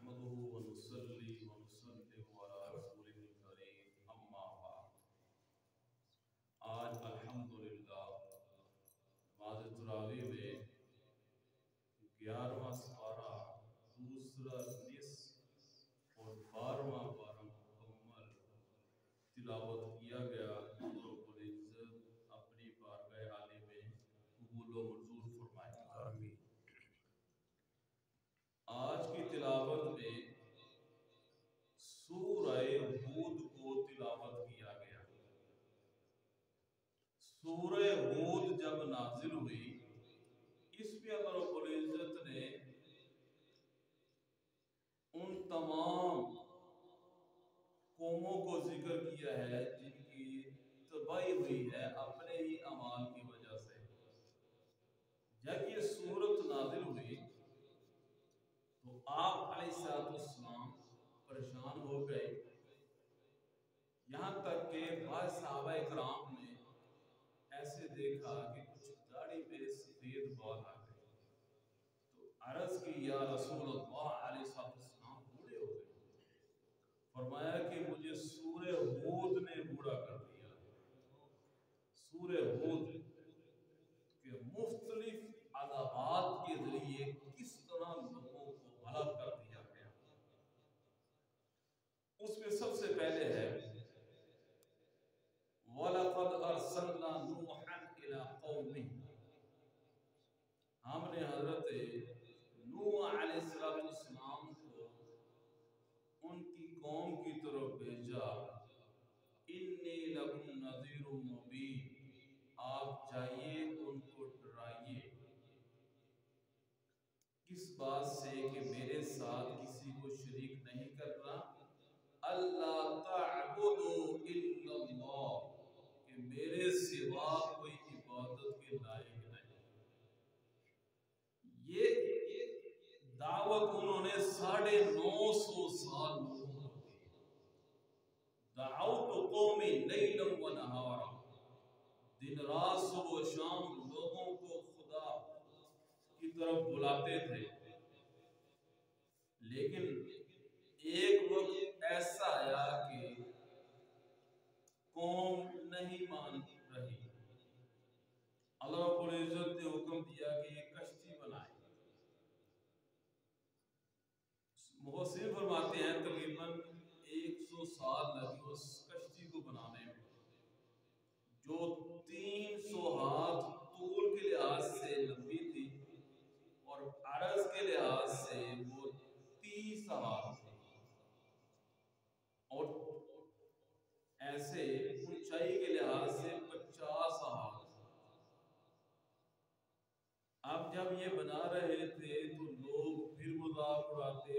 نحمده ونصلي ونسلم على رسوله الكريم اما بعد۔ آج الحمدللہ نماز تراویح میں 11واں سپارہ دوسرا نصف اور 12واں پارہ مکمل تلاوت کیا گیا۔ رب العزت اپنی بارگاہ عالی میں قبول و منظور فرمائے، آمین۔ آج کی تلاوت میں سورہ ہود کو تلاوت کیا گیا۔ سورہ ہود جب نازل ہوئی، اس میں اللہ رب العزت نے ان تمام قوموں کو ذکر کیا ہے جن کی تباہی ہوئی ہے اپنے ہی اعمال کی وجہ سے۔ جب یہ سورت نازل ہوئی تو آپ علیہ السلام پریشان ہو گئے، یہاں تک کہ بعض صحابہ کرام نے ایسے دیکھا کہ کچھ داڑھی پہ سفید بال آ گئے، تو عرض کی یا رسول اللہ، علیہ السلام بوڑھے ہو گئے۔ فرمایا کہ مجھے سورہ ہود نے بوڑھا کر دیا۔ سورہ ہود کے مختلف عذابات کے ذریعے کس طرح لوگوں کو ہلاک کر دیا گیا، اس میں سب سے پہلے ہے وَلَقَدْ أَرْسَلْنَا نُوحًا إِلَىٰ قَوْمِهِ۔ ہم نے حضرت نوح علیہ السلام کو ان کی قوم کی طرف بھیجا، اِنِّي لَكُمْ نَذِيرٌ مُّبِينٌ، آپ جائیے ان کو ڈرائیے۔ کس بات سے؟ کہ میرے ساتھ کسی کو شریک نہیں کرنا، اللہ تعبدوا الا اللہ، کہ میرے سوا کوئی عبادت کے لائق نہیں۔ یہ دعوت انہوں نے 950 سال لوگوں کو دی۔ دعوت قومی لیلا و نہارا، دن رات صبح و شام لوگوں کو خدا کی طرف بلاتے تھے، لیکن ایک وقت ایسا آیا کہ قوم نہیں مان رہی۔ اللہ رب العزت نے حکم دیا کہ یہ کشتی بنائے۔ مفسرین فرماتے ہیں تقریباً 100 سال لگے اس کشتی کو بنانے میں، جو 300 ہاتھ طول کے لحاظ سے لمبی تھی اور عرض کے لحاظ سے وہ 30 ہاتھ تھی، اور ایسے اونچائی کے لحاظ سے 50 ہاتھ۔ اب جب یہ بنا رہے تھے تو لوگ پھر مذاق اڑاتے،